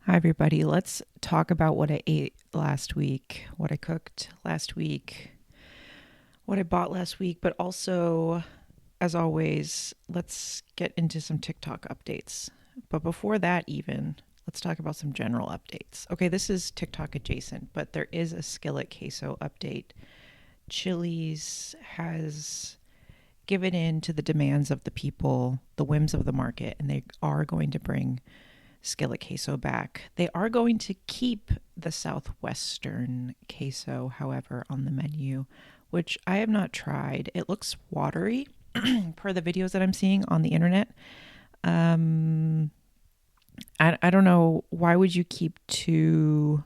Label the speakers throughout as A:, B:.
A: Hi, everybody. Let's talk about what I ate last week, what I cooked last week, what I bought last week, but also, as always, let's get into some TikTok updates. But before that, even, let's talk about some general updates. Okay, this is TikTok adjacent, but there is a skillet queso update. Chili's has given in to the demands of the people, the whims of the market, and they are going to bring skillet queso back. They are going to keep the Southwestern queso, however, on the menu, which I have not tried. It looks watery per the videos that I'm seeing on the internet. I don't know. Why would you keep two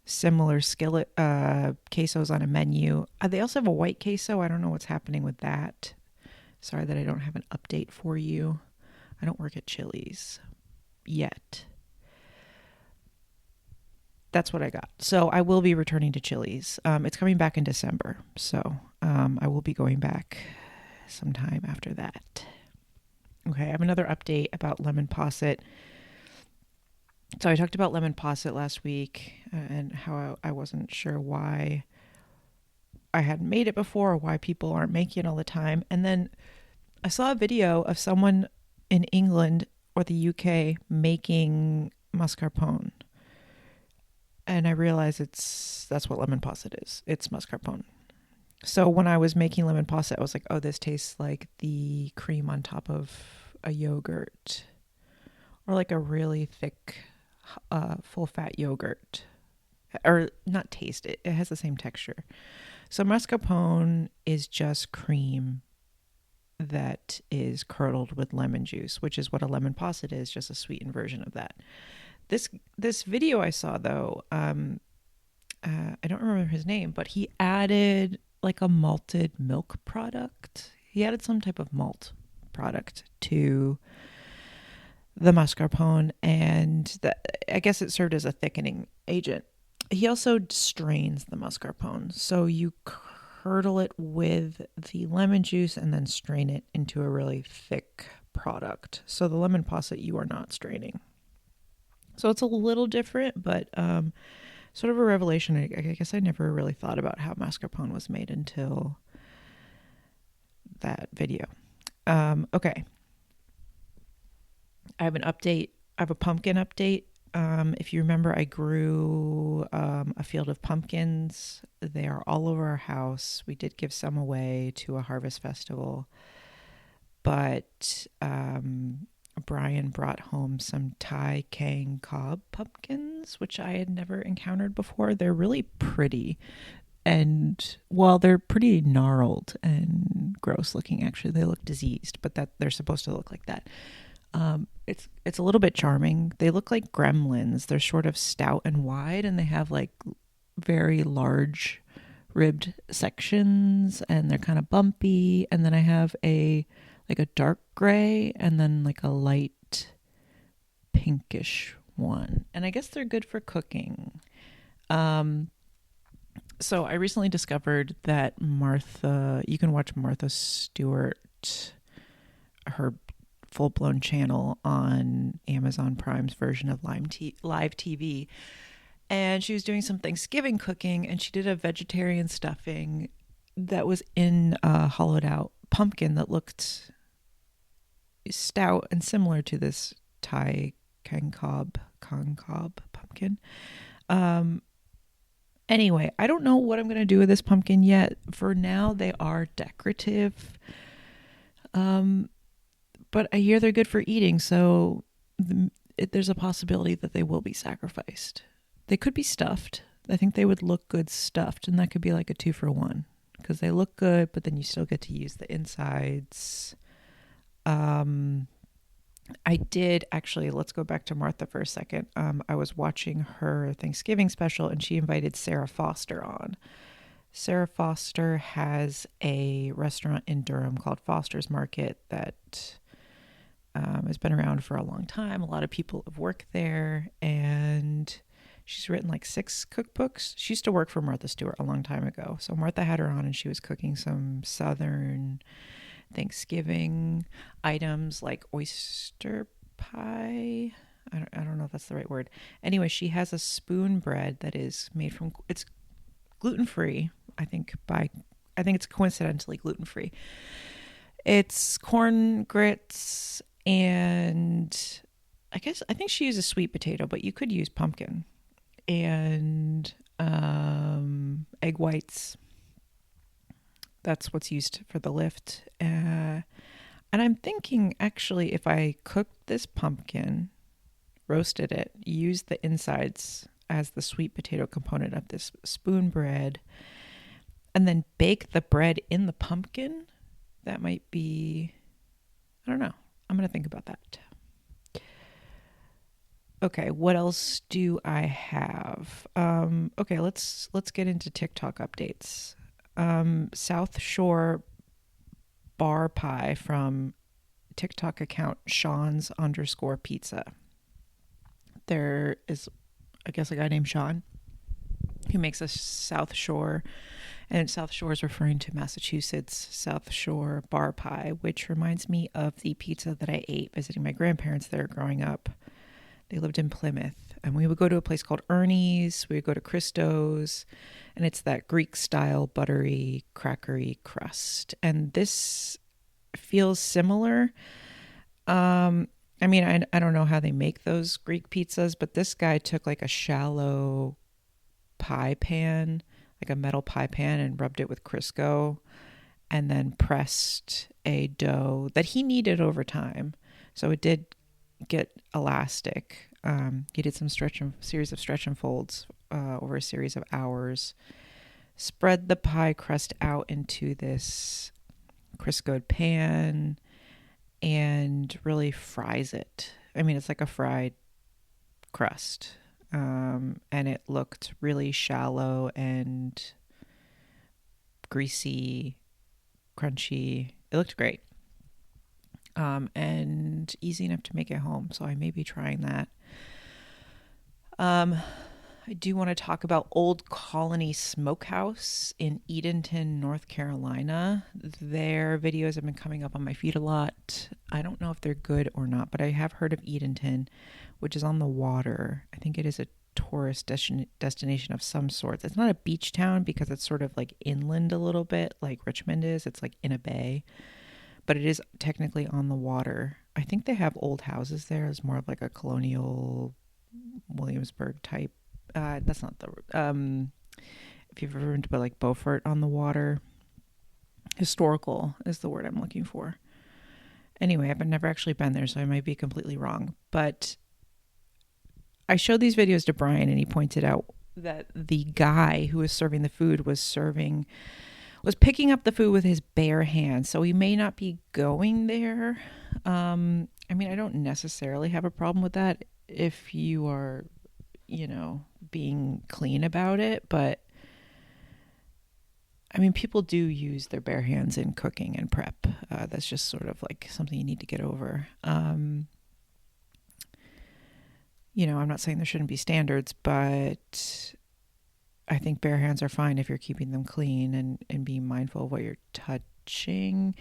A: similar skillet quesos on a menu? They also have a white queso. I don't know what's happening with that. Sorry that I don't have an update for you. I don't work at Chili's yet. That's what I got. So I will be returning to Chili's. It's coming back in December. So I will be going back sometime after that. Okay, I have another update about lemon posset. So I talked about lemon posset last week and how I wasn't sure why I hadn't made it before or why people aren't making it all the time. And then I saw a video of someone in England or the UK making mascarpone. And I realized that's what lemon posset is. It's mascarpone. So when I was making lemon posset, I was like, oh, this tastes like the cream on top of a yogurt or like a really thick, full fat yogurt. Or not taste it. It has the same texture. So mascarpone is just cream that is curdled with lemon juice, which is what a lemon posset is, just a sweetened version of that. This video I saw though, I don't remember his name, but he added like a malted milk product. He added some type of malt product to the mascarpone, and I guess it served as a thickening agent. He also strains the mascarpone, so you curdle it with the lemon juice and then strain it into a really thick product. So the lemon posset you are not straining. So it's a little different, but sort of a revelation. I guess I never really thought about how mascarpone was made until that video. Okay. I have an update. I have a pumpkin update. If you remember, I grew a field of pumpkins. They are all over our house. We did give some away to a harvest festival, but Brian brought home some Thai Kang Cobb pumpkins, which I had never encountered before. They're really pretty. And well, they're pretty gnarled and gross looking, actually. They look diseased, but that they're supposed to look like that. It's a little bit charming. They look like gremlins. They're sort of stout and wide, and they have like very large ribbed sections, and they're kind of bumpy. And then I have a dark gray and then like a light pinkish one. And I guess they're good for cooking. So I recently discovered that you can watch Martha Stewart, her full-blown channel on Amazon Prime's version of live TV. And she was doing some Thanksgiving cooking, and she did a vegetarian stuffing that was in a hollowed out pumpkin that looked stout and similar to this Thai Kang Cobb pumpkin. Anyway, I don't know what I'm going to do with this pumpkin yet. For now, they are decorative. But I hear they're good for eating, so there's a possibility that they will be sacrificed. They could be stuffed. I think they would look good stuffed, and that could be like a 2-for-1 because they look good, but then you still get to use the insides. I did actually, let's go back to Martha for a second. I was watching her Thanksgiving special, and she invited Sarah Foster on. Sarah Foster has a restaurant in Durham called Foster's Market that has been around for a long time. A lot of people have worked there, and she's written like 6 cookbooks. She used to work for Martha Stewart a long time ago. So Martha had her on, and she was cooking some Southern Thanksgiving items like oyster pie, I don't know if that's the right word. Anyway, she has a spoon bread that is made from, it's gluten free. I think it's coincidentally gluten free. It's corn grits and I think she uses sweet potato, but you could use pumpkin and egg whites. That's what's used for the lift. And I'm thinking actually, if I cooked this pumpkin, roasted it, used the insides as the sweet potato component of this spoon bread, and then bake the bread in the pumpkin, that might be, I don't know. I'm going to think about that. Okay, what else do I have? Okay, let's get into TikTok updates. South Shore bar pie from TikTok account Sean's underscore pizza. There is, I guess, a guy named Sean who makes a South Shore, and South Shore is referring to Massachusetts South Shore bar pie, which reminds me of the pizza that I ate visiting my grandparents there growing up. They lived in Plymouth, and we would go to a place called Ernie's. We would go to Christo's, and it's that Greek-style buttery, crackery crust. And this feels similar. I mean, I don't know how they make those Greek pizzas, but this guy took like a shallow pie pan, like a metal pie pan, and rubbed it with Crisco, and then pressed a dough that he kneaded over time. So it did get elastic. He did some series of stretch and folds over a series of hours. Spread the pie crust out into this Criscoed pan and really fries it. I mean, it's like a fried crust. And it looked really shallow and greasy, crunchy. It looked great. And easy enough to make at home. So I may be trying that. I do want to talk about Old Colony Smokehouse in Edenton, North Carolina. Their videos have been coming up on my feed a lot. I don't know if they're good or not, but I have heard of Edenton, which is on the water. I think it is a tourist destination of some sorts. It's not a beach town because it's sort of like inland a little bit, like Richmond is. It's like in a bay, but it is technically on the water. I think they have old houses there. It's more of like a colonial Williamsburg type. That's not the if you've ever been to like Beaufort on the water, historical is the word I'm looking for. Anyway, I've never actually been there, so I might be completely wrong, but I showed these videos to Brian, and he pointed out that the guy who was serving the food was picking up the food with his bare hands, so he may not be going there. I mean, I don't necessarily have a problem with that if you are, being clean about it, but I mean, people do use their bare hands in cooking and prep. That's just sort of like something you need to get over. I'm not saying there shouldn't be standards, but I think bare hands are fine if you're keeping them clean and being mindful of what you're touching.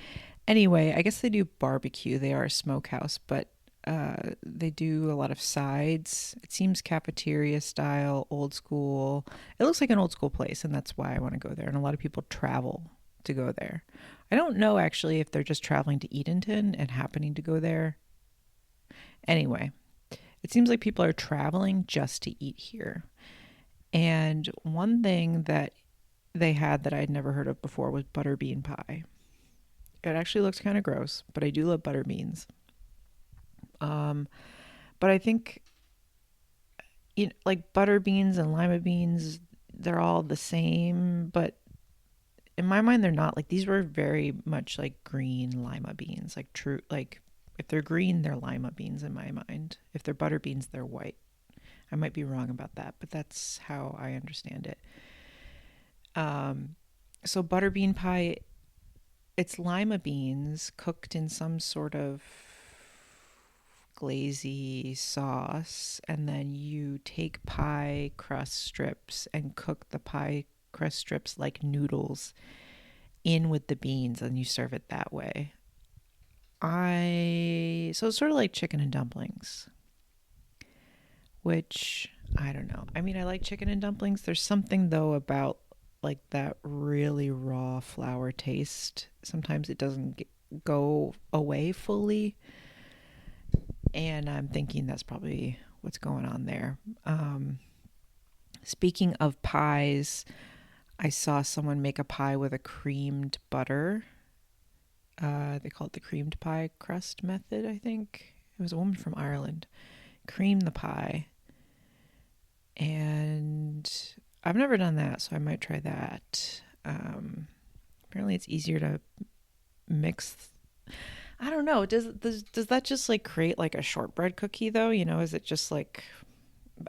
A: Anyway, I guess they do barbecue. They are a smokehouse, but they do a lot of sides. It seems cafeteria style, old school. It looks like an old school place, and that's why I want to go there. And a lot of people travel to go there. I don't know actually if they're just traveling to Edenton and happening to go there. Anyway, it seems like people are traveling just to eat here. And one thing that they had that I'd never heard of before was butter bean pie. It actually looks kind of gross, but I do love butter beans. But I think, like butter beans and lima beans, they're all the same, but in my mind, they're not. Like, these were very much like green lima beans, like true, like if they're green, they're lima beans in my mind. If they're butter beans, they're white. I might be wrong about that, but that's how I understand it. So butter bean pie, it's lima beans cooked in some sort of glazy sauce, and then you take pie crust strips and cook the pie crust strips like noodles in with the beans, and you serve it that way. So it's sort of like chicken and dumplings. which I don't know. I mean, I like chicken and dumplings. There's something though about like that really raw flour taste. Sometimes it doesn't go away fully, and I'm thinking that's probably what's going on there. Speaking of pies, I saw someone make a pie with a creamed butter. They call it the creamed pie crust method, I think. It was a woman from Ireland. Creamed the pie. And I've never done that, so I might try that. Apparently it's easier to mix. I don't know. Does that just like create like a shortbread cookie though? You know, is it just like,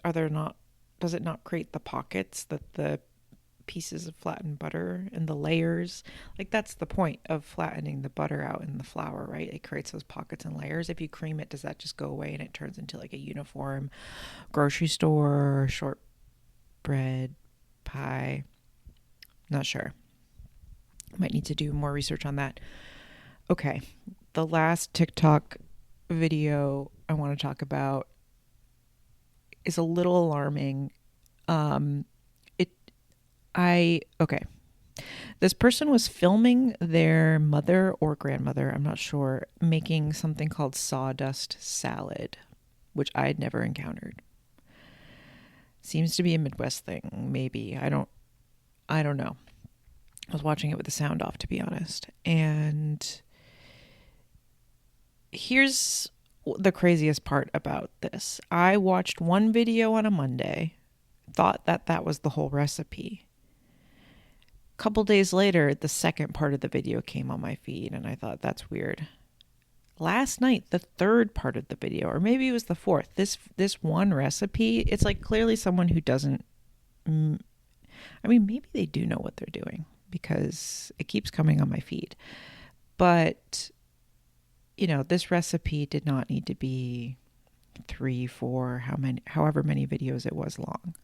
A: does it not create the pockets that the pieces of flattened butter and the layers? Like that's the point of flattening the butter out in the flour, right? It creates those pockets and layers. If you cream it, does that just go away and it turns into like a uniform grocery store shortbread pie? Not sure. Might need to do more research on that. Okay, the last TikTok video I want to talk about is a little alarming. Okay. This person was filming their mother or grandmother, I'm not sure, making something called sawdust salad, which I had never encountered. Seems to be a Midwest thing, maybe. I don't know. I was watching it with the sound off, to be honest. And here's the craziest part about this. I watched one video on a Monday, thought that was the whole recipe. A couple days later, the second part of the video came on my feed, and I thought, that's weird. Last night, the third part of the video, or maybe it was the fourth, this one recipe, it's like clearly someone who doesn't, I mean, maybe they do know what they're doing because it keeps coming on my feed. But, you know, this recipe did not need to be 3, 4, however many videos it was long.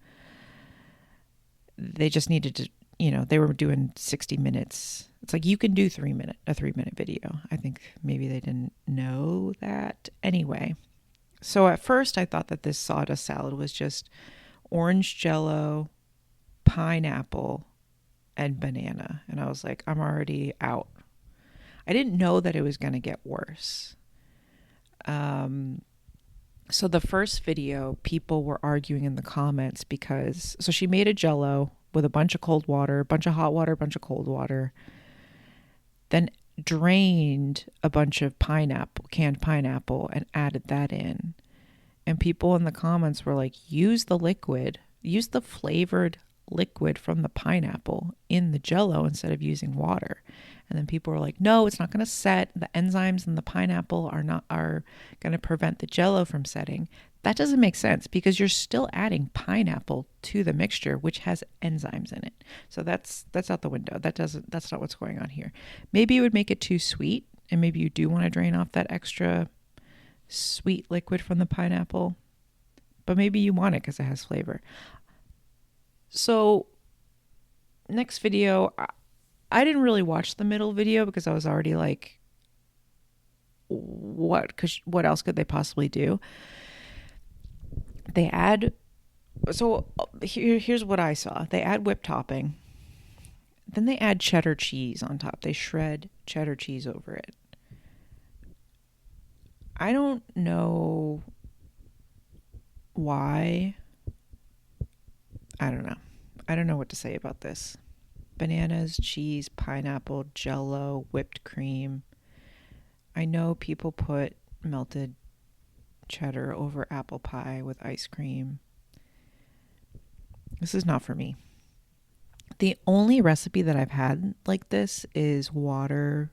A: They just needed to, you know, they were doing 60 minutes. It's like you can do a 3-minute video. I think maybe they didn't know that. Anyway, so at first I thought that this sawdust salad was just orange jello, pineapple, and banana. And I was like, I'm already out. I didn't know that it was going to get worse. So the first video, people were arguing in the comments because, so she made a jello with a bunch of cold water, a bunch of hot water, a bunch of cold water, then drained a bunch of canned pineapple, and added that in. And people in the comments were like, use the flavored liquid from the pineapple in the jello instead of using water. And then people were like, no, it's not going to set. The enzymes in the pineapple are going to prevent the jello from setting. That doesn't make sense because you're still adding pineapple to the mixture, which has enzymes in it. So that's out the window. That's not what's going on here. Maybe it would make it too sweet, and maybe you do want to drain off that extra sweet liquid from the pineapple, but maybe you want it because it has flavor. So next video, I didn't really watch the middle video because I was already like, what else could they possibly do? Here's what I saw. They add whipped topping. Then they add cheddar cheese on top. They shred cheddar cheese over it. I don't know why. I don't know. I don't know what to say about this. Bananas, cheese, pineapple, jello, whipped cream. I know people put melted cheddar over apple pie with ice cream. This is not for me. The only recipe that I've had like this is Watergate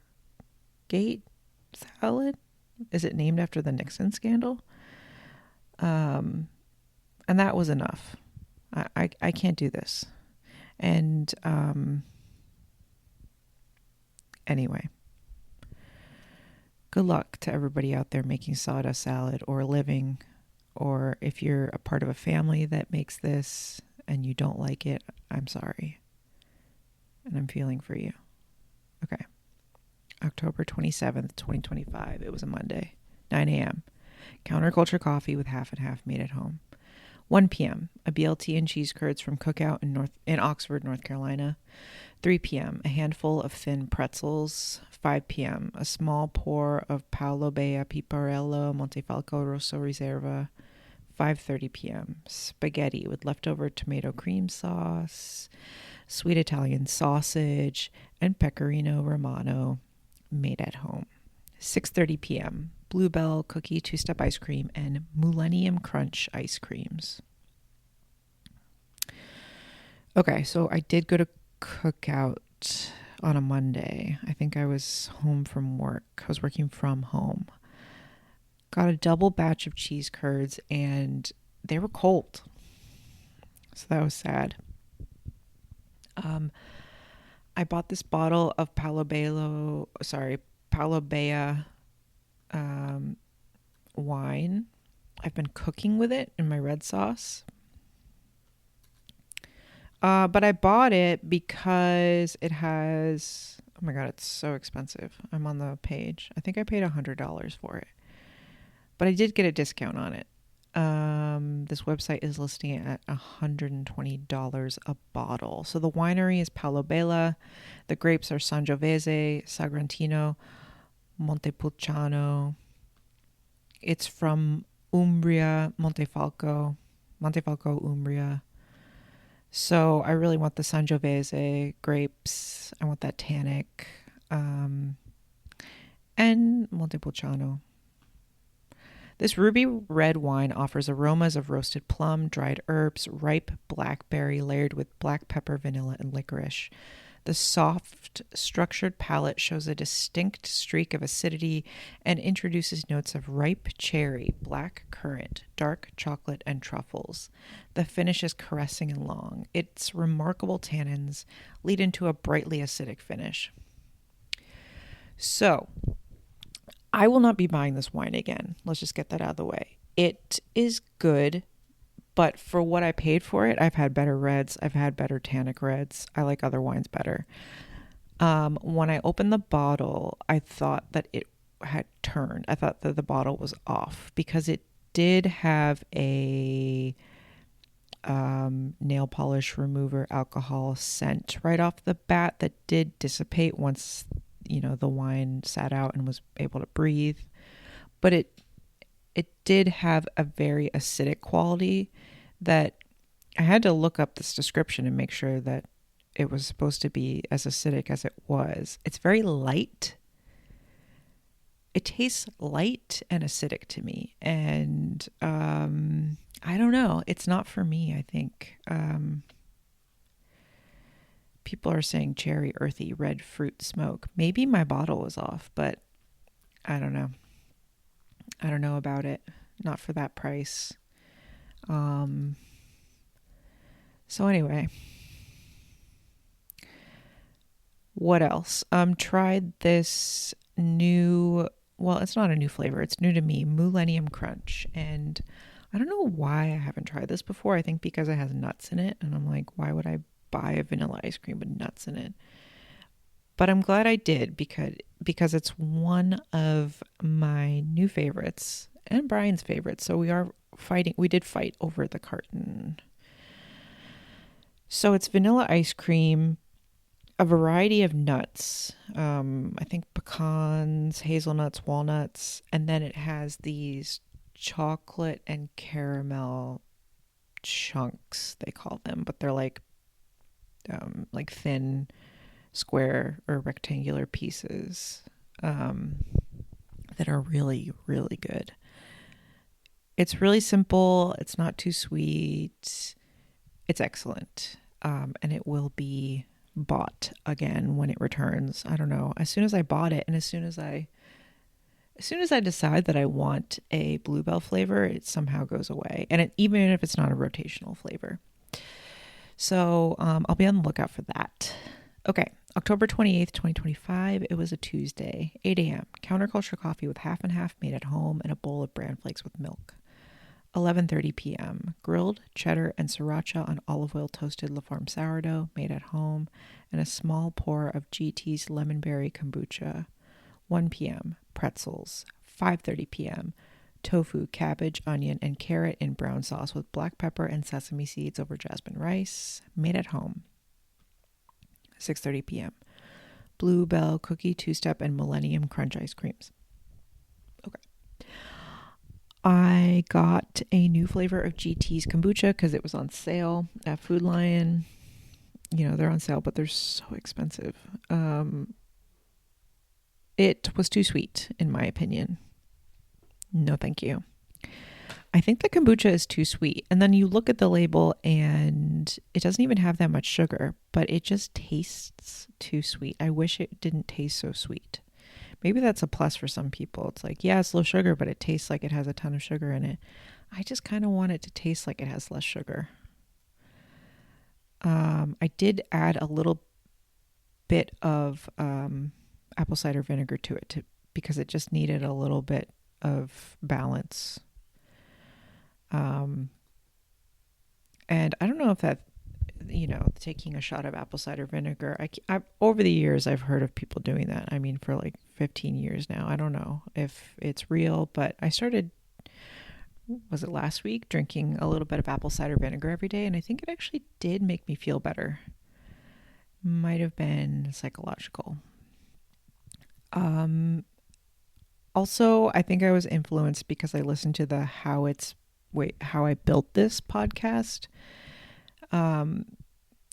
A: salad. Is it named after the Nixon scandal? And that was enough. I can't do this. And anyway, good luck to everybody out there making sawdust salad or living, or if you're a part of a family that makes this and you don't like it, I'm sorry. And I'm feeling for you. Okay. October 27th, 2025. It was a Monday, 9 a.m. Counterculture coffee with half and half made at home. 1 p.m., a BLT and cheese curds from Cookout in Oxford, North Carolina. 3 p.m., a handful of thin pretzels. 5 p.m., a small pour of Paolo Bea Piparello Montefalco Rosso Riserva. 5:30 p.m., spaghetti with leftover tomato cream sauce, sweet Italian sausage, and pecorino romano made at home. 6:30 p.m., Bluebell cookie two-step ice cream and Millennium Crunch ice creams. Okay, so I did go to Cookout on a Monday. I think I was home from work. I was working from home. Got a double batch of cheese curds and they were cold. So that was sad. I bought this bottle of Paolo Bea wine. I've been cooking with it in my red sauce. But I bought it because it has, oh my God, it's so expensive. I'm on the page. I think I paid $100 for it. But I did get a discount on it. This website is listing it at $120 a bottle. So the winery is Paolo Bea. The grapes are Sangiovese, Sagrantino, Montepulciano. It's from Umbria, Montefalco, Umbria. So I really want the Sangiovese grapes. I want that tannic. And Montepulciano. This ruby red wine offers aromas of roasted plum, dried herbs, ripe blackberry layered with black pepper, vanilla, and licorice. The soft, structured palate shows a distinct streak of acidity and introduces notes of ripe cherry, black currant, dark chocolate, and truffles. The finish is caressing and long. Its remarkable tannins lead into a brightly acidic finish. So, I will not be buying this wine again. Let's just get that out of the way. It is good, but for what I paid for it, I've had better reds. I've had better tannic reds. I like other wines better. When I opened the bottle, I thought that it had turned. I thought that the bottle was off because it did have a nail polish remover alcohol scent right off the bat that did dissipate once the wine sat out and was able to breathe. But it did have a very acidic quality that I had to look up this description and make sure that it was supposed to be as acidic as it was. It's very light. It tastes light and acidic to me. And I don't know. It's not for me, I think. People are saying cherry, earthy, red fruit smoke. Maybe my bottle was off, but I don't know. I don't know about it. Not for that price. So anyway, what else? Tried this new, well, it's not a new flavor. It's new to me, Millennium Crunch. And I don't know why I haven't tried this before. I think because it has nuts in it. And I'm like, why would I buy a vanilla ice cream with nuts in it? But I'm glad I did because it's one of my new favorites and Brian's favorites. So we did fight over the carton. So it's vanilla ice cream, a variety of nuts. I think pecans, hazelnuts, walnuts, and then it has these chocolate and caramel chunks, they call them, but they're like thin square or rectangular pieces that are really, really good. It's really simple. It's not too sweet. It's excellent. And it will be bought again when it returns. I don't know. As soon as I bought it and as soon as I decide that I want a Bluebell flavor, it somehow goes away. And even if it's not a rotational flavor. So I'll be on the lookout for that. Okay, October 28th, 2025. It was a Tuesday, 8 a.m. Counterculture coffee with half and half made at home and a bowl of bran flakes with milk. 11:30 p.m. Grilled cheddar and sriracha on olive oil toasted La Farm sourdough made at home and a small pour of GT's lemonberry kombucha. 1 p.m. Pretzels. 5:30 p.m. tofu, cabbage, onion, and carrot in brown sauce with black pepper and sesame seeds over jasmine rice. Made at home. 6:30 p.m. Bluebell cookie, two-step, and Millennium Crunch ice creams. Okay. I got a new flavor of GT's kombucha because it was on sale at Food Lion. You know, they're on sale, but they're so expensive. It was too sweet, in my opinion. No, thank you. I think the kombucha is too sweet. And then you look at the label and it doesn't even have that much sugar, but it just tastes too sweet. I wish it didn't taste so sweet. Maybe that's a plus for some people. It's like, yeah, it's low sugar, but it tastes like it has a ton of sugar in it. I just kind of want it to taste like it has less sugar. I did add a little bit of apple cider vinegar to it because it just needed a little bit of balance. And I don't know if that, taking a shot of apple cider vinegar, I've over the years, I've heard of people doing that. I mean, for like 15 years now. I don't know if it's real, but I started, was it last week, drinking a little bit of apple cider vinegar every day. And I think it actually did make me feel better. Might have been psychological. Also, I think I was influenced because I listened to the How I Built This podcast. I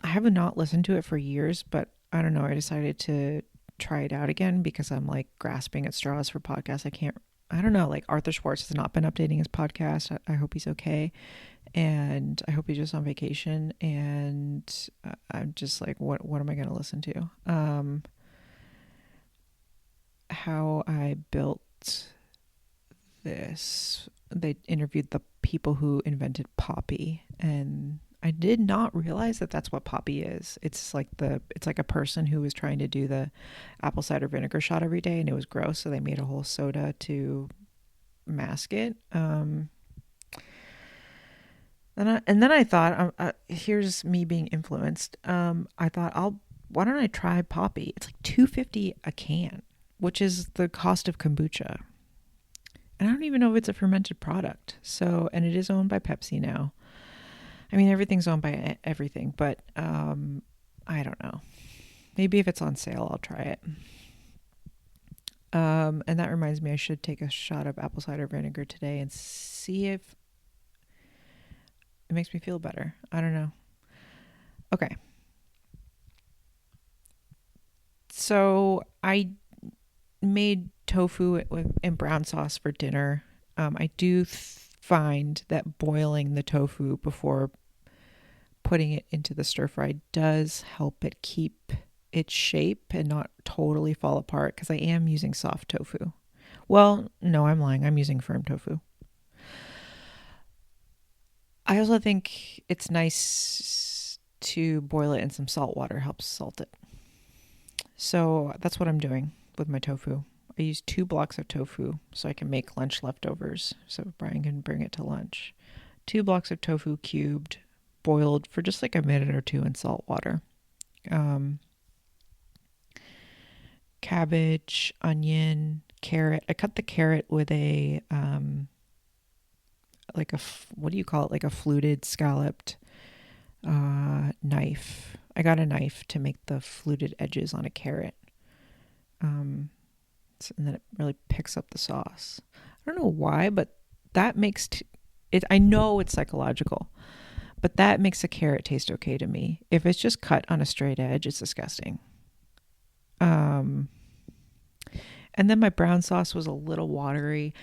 A: have not listened to it for years, but I don't know. I decided to try it out again because I'm like grasping at straws for podcasts. I don't know, like Arthur Schwartz has not been updating his podcast. I hope he's okay. And I hope he's just on vacation. And I'm just like, what am I going to listen to? How I Built This. They interviewed the people who invented Poppy, and I did not realize that that's what Poppy is. It's like a person who was trying to do the apple cider vinegar shot every day, and it was gross, so they made a whole soda to mask it. And then I thought, here's me being influenced. I thought, why don't I try Poppy? It's like $2.50 a can, which is the cost of kombucha. And I don't even know if it's a fermented product. So, and it is owned by Pepsi now. I mean, everything's owned by everything, but I don't know. Maybe if it's on sale, I'll try it. And that reminds me, I should take a shot of apple cider vinegar today and see if it makes me feel better. I don't know. Okay. So I made tofu in brown sauce for dinner. I do find that boiling the tofu before putting it into the stir fry does help it keep its shape and not totally fall apart, because I am using soft tofu. Well, no, I'm lying. I'm using firm tofu. I also think it's nice to boil it in some salt water, helps salt it. So that's what I'm doing with my tofu. I use 2 blocks of tofu so I can make lunch leftovers so Brian can bring it to lunch. 2 blocks of tofu cubed, boiled for just like a minute or two in salt water. Cabbage, onion, carrot. I cut the carrot with a what do you call it? Like a fluted, scalloped knife. I got a knife to make the fluted edges on a carrot. And then it really picks up the sauce. I don't know why, but that makes it. I know it's psychological, but that makes a carrot taste okay to me. If it's just cut on a straight edge, it's disgusting. And then my brown sauce was a little watery.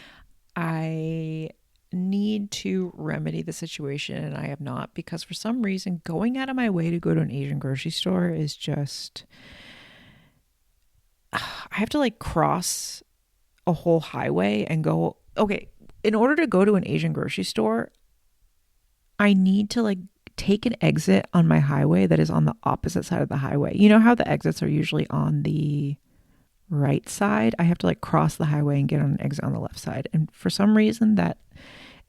A: I need to remedy the situation, and I have not, because for some reason going out of my way to go to an Asian grocery store is just, I have to like cross a whole highway and go, okay, in order to go to an Asian grocery store, I need to like take an exit on my highway that is on the opposite side of the highway. You know how the exits are usually on the right side? I have to like cross the highway and get on an exit on the left side. And for some reason that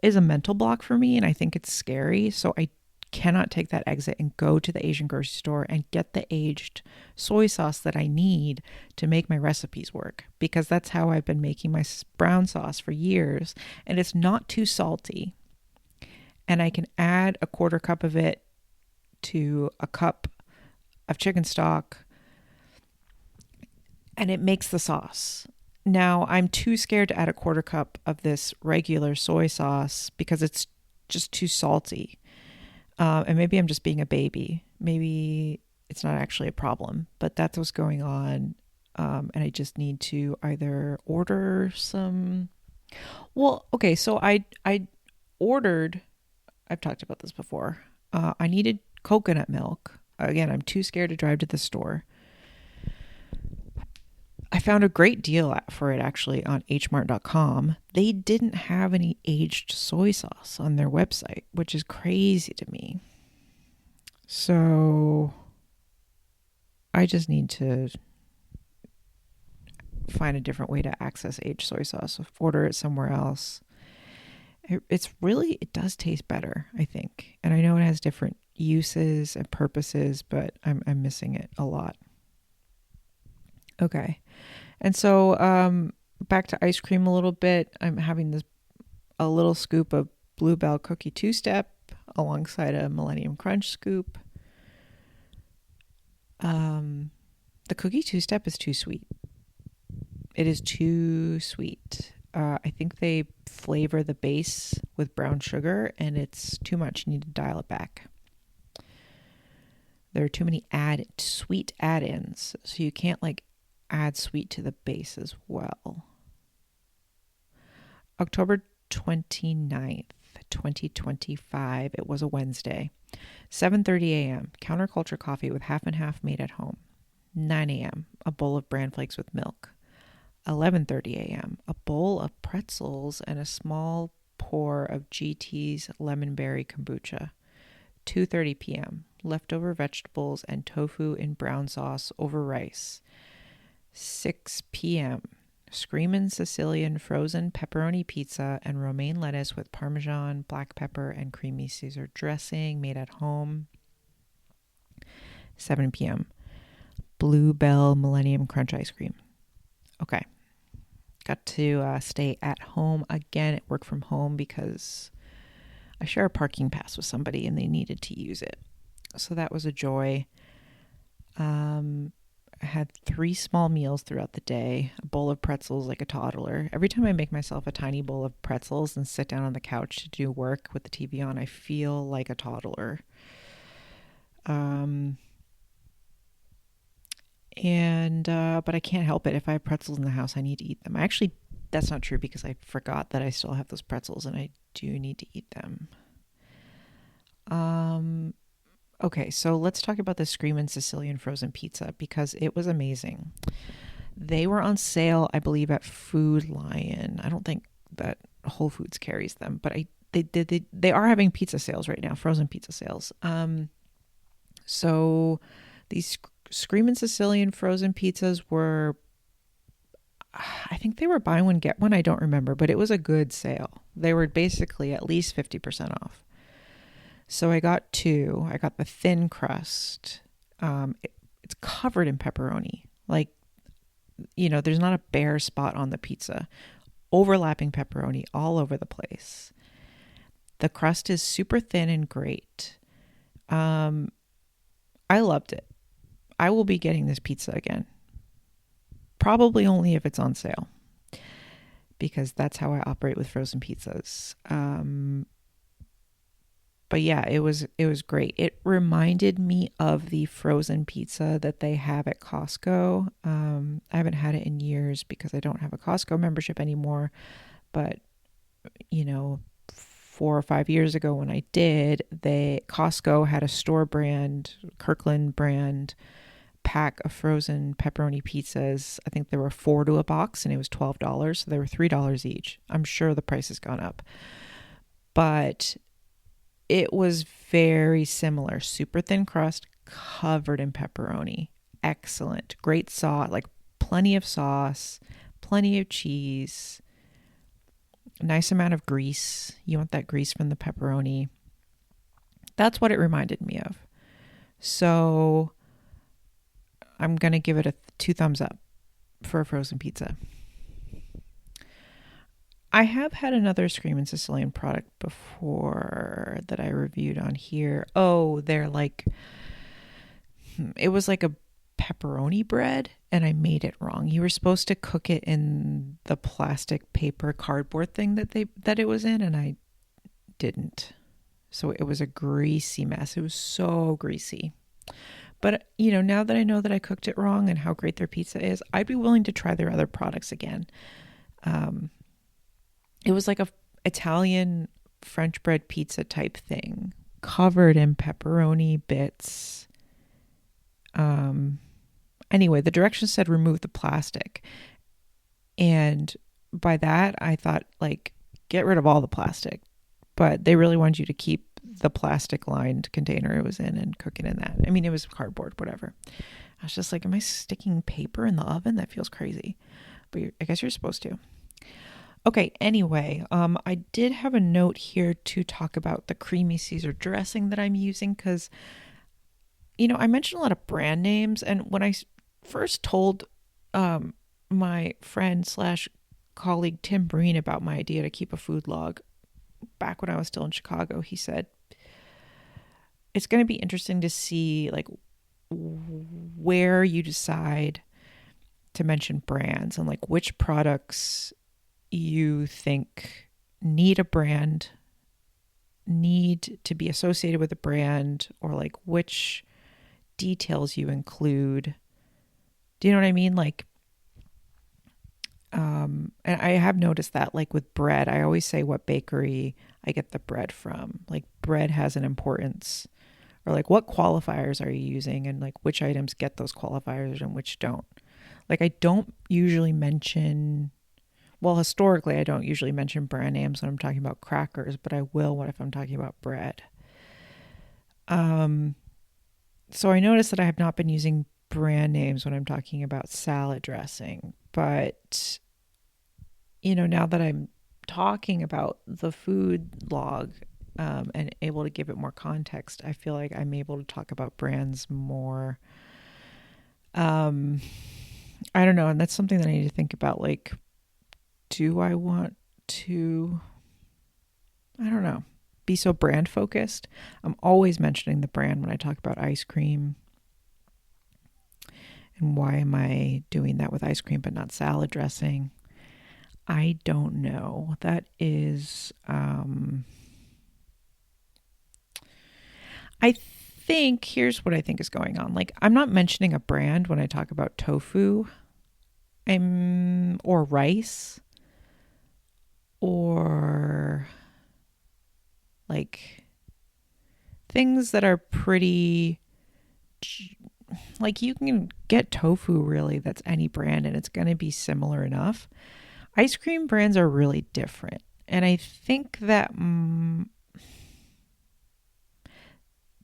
A: is a mental block for me, and I think it's scary. So I cannot take that exit and go to the Asian grocery store and get the aged soy sauce that I need to make my recipes work, because that's how I've been making my brown sauce for years, and it's not too salty. And I can add a quarter cup of it to a cup of chicken stock, and it makes the sauce. Now, I'm too scared to add a quarter cup of this regular soy sauce because it's just too salty. And maybe I'm just being a baby. Maybe it's not actually a problem, but that's what's going on. And I just need to either order some. Well, okay, so I ordered. I've talked about this before. I needed coconut milk. Again, I'm too scared to drive to the store. I found a great deal for it actually on hmart.com. They didn't have any aged soy sauce on their website, which is crazy to me. So I just need to find a different way to access aged soy sauce, order it somewhere else. It does taste better, I think. And I know it has different uses and purposes, but I'm missing it a lot. Okay. And so back to ice cream a little bit. I'm having a little scoop of Bluebell Cookie Two-Step alongside a Millennium Crunch scoop. The Cookie Two-Step is too sweet. It is too sweet. I think they flavor the base with brown sugar, and it's too much. You need to dial it back. There are too many sweet add-ins, so you can't add sweet to the base as well. October 29th, 2025. It was a Wednesday. 7:30 a.m. Counterculture coffee with half and half made at home. 9 a.m. A bowl of bran flakes with milk. 11:30 a.m. A bowl of pretzels and a small pour of GT's lemonberry kombucha. 2:30 p.m. Leftover vegetables and tofu in brown sauce over rice. 6 p.m. Screamin' Sicilian frozen pepperoni pizza and romaine lettuce with Parmesan, black pepper, and creamy Caesar dressing made at home. 7 p.m. Bluebell Millennium Crunch ice cream. Okay. Got to stay at home again at work from home because I share a parking pass with somebody and they needed to use it. So that was a joy. I had 3 small meals throughout the day, a bowl of pretzels like a toddler. Every time I make myself a tiny bowl of pretzels and sit down on the couch to do work with the TV on, I feel like a toddler. But I can't help it. If I have pretzels in the house, I need to eat them. Actually, that's not true because I forgot that I still have those pretzels and I do need to eat them. Okay, so let's talk about the Screamin' Sicilian frozen pizza because it was amazing. They were on sale, I believe, at Food Lion. I don't think that Whole Foods carries them, but they are having pizza sales right now, frozen pizza sales. So these Screamin' Sicilian frozen pizzas were, I think they were buy one get one. I don't remember, but it was a good sale. They were basically at least 50% off. So I got 2. I got the thin crust. It's covered in pepperoni. There's not a bare spot on the pizza. Overlapping pepperoni all over the place. The crust is super thin and great. I loved it. I will be getting this pizza again. Probably only if it's on sale. Because that's how I operate with frozen pizzas. But yeah, it was great. It reminded me of the frozen pizza that they have at Costco. I haven't had it in years because I don't have a Costco membership anymore. But, 4 or 5 years ago when I did, Costco had a store brand, Kirkland brand pack of frozen pepperoni pizzas. I think there were 4 to a box and it was $12. So they were $3 each. I'm sure the price has gone up. But it was very similar. Super thin crust, covered in pepperoni. Excellent. Great sauce, plenty of sauce, plenty of cheese, nice amount of grease. You want that grease from the pepperoni. That's what it reminded me of. So I'm going to give it a 2 thumbs up for a frozen pizza. I have had another Screamin' Sicilian product before that I reviewed on here. Oh, they're like, it was like a pepperoni bread and I made it wrong. You were supposed to cook it in the plastic paper cardboard thing that it was in, and I didn't. So it was a greasy mess. It was so greasy. But, now that I know that I cooked it wrong and how great their pizza is, I'd be willing to try their other products again. It was like a Italian French bread pizza type thing, covered in pepperoni bits. Anyway, the directions said remove the plastic. And by that, I thought, like, get rid of all the plastic. But they really wanted you to keep the plastic lined container it was in and cook it in that. I mean, it was cardboard, whatever. I was just like, am I sticking paper in the oven? That feels crazy. But I guess you're supposed to. Okay, anyway, I did have a note here to talk about the creamy Caesar dressing that I'm using because, I mentioned a lot of brand names. And when I first told my friend slash colleague Tim Breen about my idea to keep a food log back when I was still in Chicago, he said, it's going to be interesting to see like where you decide to mention brands and like which products you think need a brand, need to be associated with a brand, or like which details you include. Do you know what I mean? Like, and I have noticed that like with bread, I always say what bakery I get the bread from. Like bread has an importance, or like what qualifiers are you using and like which items get those qualifiers and which don't. Like I don't usually mention, well, historically I don't usually mention brand names when I'm talking about crackers, but I will if I'm talking about bread. So I noticed that I have not been using brand names when I'm talking about salad dressing, but now that I'm talking about the food log and able to give it more context, I feel like I'm able to talk about brands more. I don't know, and that's something that I need to think about. Like, do I want to, I don't know, be so brand focused? I'm always mentioning the brand when I talk about ice cream. And why am I doing that with ice cream but not salad dressing? I don't know. That is, I think, here's what I think is going on. Like, I'm not mentioning a brand when I talk about tofu or rice or like things that are pretty, like you can get tofu really that's any brand and it's going to be similar enough. Ice cream brands are really different. And I think that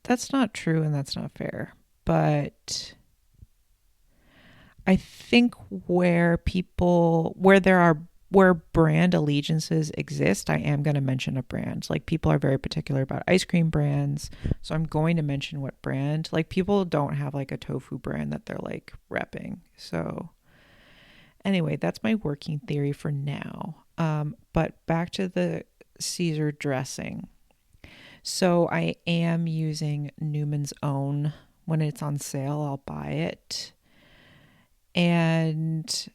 A: that's not true and that's not fair. But I think where brand allegiances exist, I am going to mention a brand. Like people are very particular about ice cream brands. So I'm going to mention what brand. Like people don't have like a tofu brand that they're like repping. So anyway, that's my working theory for now. But back to the Caesar dressing. So I am using Newman's Own. When it's on sale, I'll buy it. And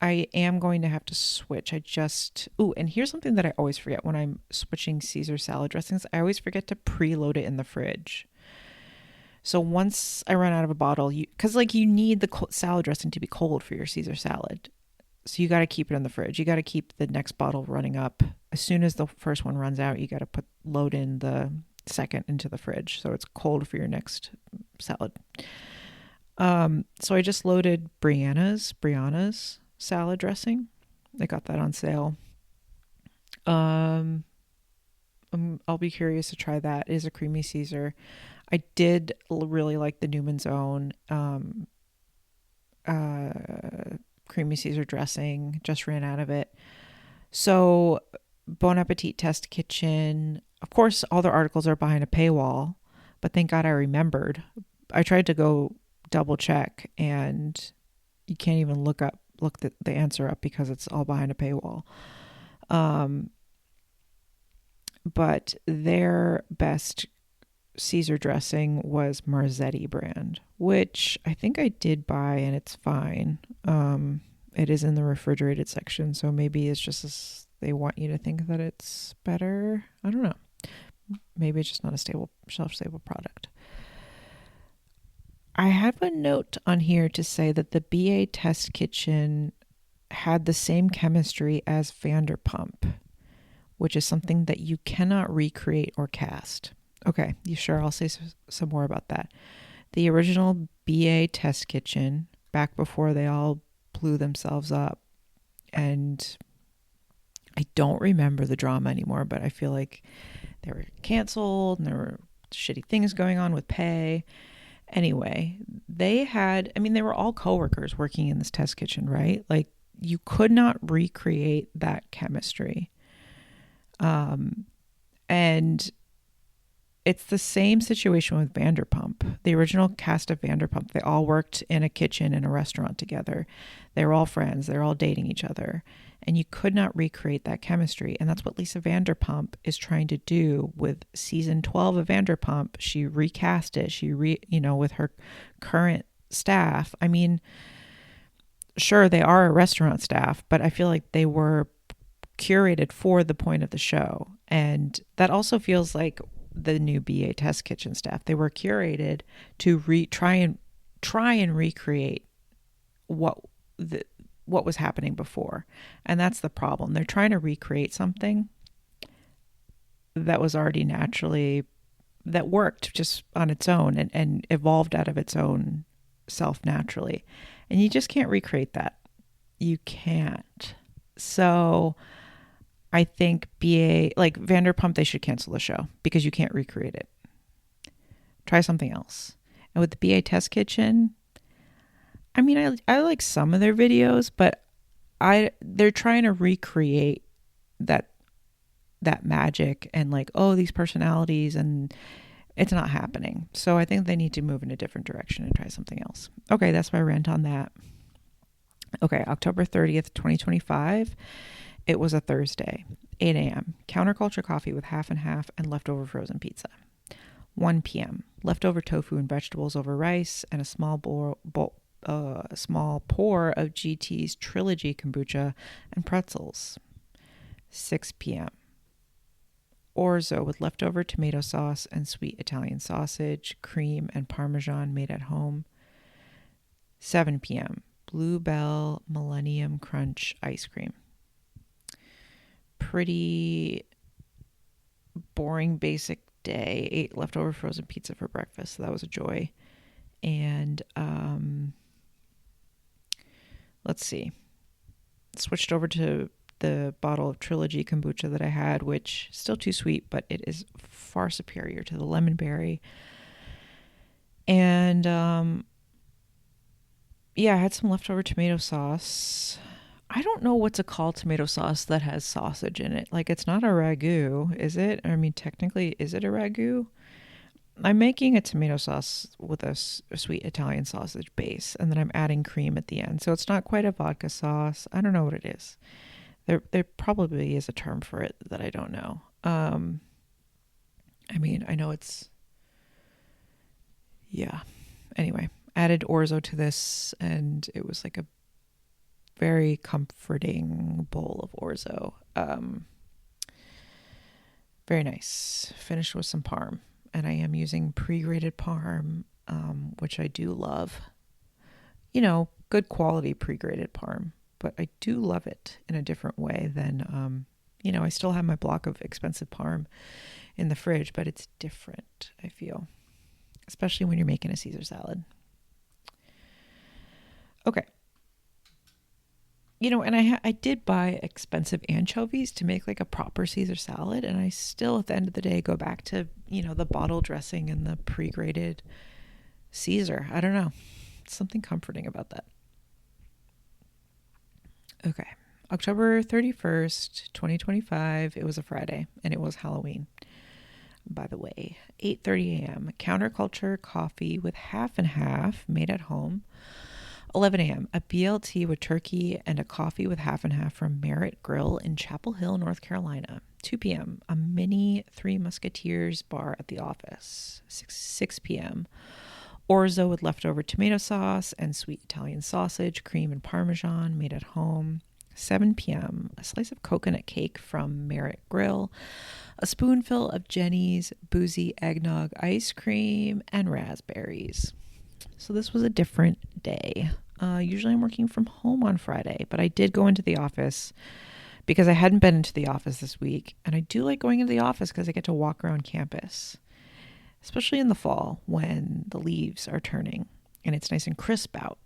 A: I am going to have to switch. And here's something that I always forget when I'm switching Caesar salad dressings. I always forget to preload it in the fridge. So once I run out of a bottle, because you need the salad dressing to be cold for your Caesar salad. So you got to keep it in the fridge. You got to keep the next bottle running up. As soon as the first one runs out, you got to load in the second into the fridge. So it's cold for your next salad. So I just loaded Brianna's salad dressing. I got that on sale. I'll be curious to try that. It is a creamy Caesar. I did really like the Newman's Own creamy Caesar dressing. Just ran out of it. So Bon Appetit Test Kitchen. of course, all their articles are behind a paywall, but thank God I remembered. I tried to go double check, and you can't even look the answer up because it's all behind a paywall. But their best Caesar dressing was Marzetti brand, which I think I did buy, and it's fine. It is in the refrigerated section, so maybe it's just they want you to think that it's better. I don't know. Maybe it's just not a shelf-stable product. I have a note on here to say that the BA test kitchen had the same chemistry as Vanderpump, which is something that you cannot recreate or cast. Okay, you sure? I'll say some more about that. The original BA test kitchen, back before they all blew themselves up, and I don't remember the drama anymore, but I feel like they were canceled and there were shitty things going on with pay. Anyway, they were all coworkers working in this test kitchen, right? Like, you could not recreate that chemistry. And it's the same situation with Vanderpump. The original cast of Vanderpump, they all worked in a kitchen in a restaurant together. They were all friends. They were all dating each other. And you could not recreate that chemistry. And that's what Lisa Vanderpump is trying to do with season 12 of Vanderpump. She recast it. With her current staff. I mean, sure, they are a restaurant staff, but I feel like they were curated for the point of the show. And that also feels like the new BA test kitchen staff. They were curated to try and recreate what was happening before. And that's the problem. They're trying to recreate something that was already that worked just on its own and evolved out of its own self naturally. And you just can't recreate that. You can't. So I think Vanderpump, they should cancel the show because you can't recreate it. Try something else. And with the BA Test Kitchen, I mean, I like some of their videos, but they're trying to recreate that magic and these personalities, and it's not happening. So I think they need to move in a different direction and try something else. Okay, that's my rant on that. Okay, October 30th, 2025. It was a Thursday, 8 a.m. Counterculture coffee with half and half and leftover frozen pizza. 1 p.m. Leftover tofu and vegetables over rice and a small pour of GT's Trilogy kombucha and pretzels. 6 p.m. Orzo with leftover tomato sauce and sweet Italian sausage, cream, and Parmesan made at home. 7 p.m. Bluebell Millennium Crunch ice cream. Pretty boring, basic day. Ate leftover frozen pizza for breakfast. So that was a joy. And let's see. Switched over to the bottle of Trilogy kombucha that I had, which is still too sweet, but it is far superior to the lemon berry. And I had some leftover tomato sauce. I don't know what to call tomato sauce that has sausage in it. It's not a ragu, is it? I mean, technically, is it a ragu? I'm making a tomato sauce with a sweet Italian sausage base, and then I'm adding cream at the end. So it's not quite a vodka sauce. I don't know what it is. There probably is a term for it that I don't know. I mean, I know it's... Yeah. Anyway, added orzo to this, and it was like a very comforting bowl of orzo. Very nice. Finished with some parm. And I am using pre-grated parm, which I do love. Good quality pre-grated parm. But I do love it in a different way than, I still have my block of expensive parm in the fridge, but it's different, I feel. Especially when you're making a Caesar salad. Okay. And I did buy expensive anchovies to make a proper Caesar salad. And I still, at the end of the day, go back to, the bottle dressing and the pre-grated Caesar. I don't know. Something comforting about that. Okay. October 31st, 2025. It was a Friday and it was Halloween. by the way. 8:30 a.m. Counterculture coffee with half and half made at home. 11 a.m. A BLT with turkey and a coffee with half and half from Merritt Grill in Chapel Hill, North Carolina. 2 p.m. A mini Three Musketeers bar at the office. 6 p.m. Orzo with leftover tomato sauce and sweet Italian sausage, cream and parmesan made at home. 7 p.m. A slice of coconut cake from Merritt Grill. A spoonful of Jenny's boozy eggnog ice cream and raspberries. So this was a different day. Usually I'm working from home on Friday, but I did go into the office because I hadn't been into the office this week. And I do like going into the office because I get to walk around campus, especially in the fall when the leaves are turning and it's nice and crisp out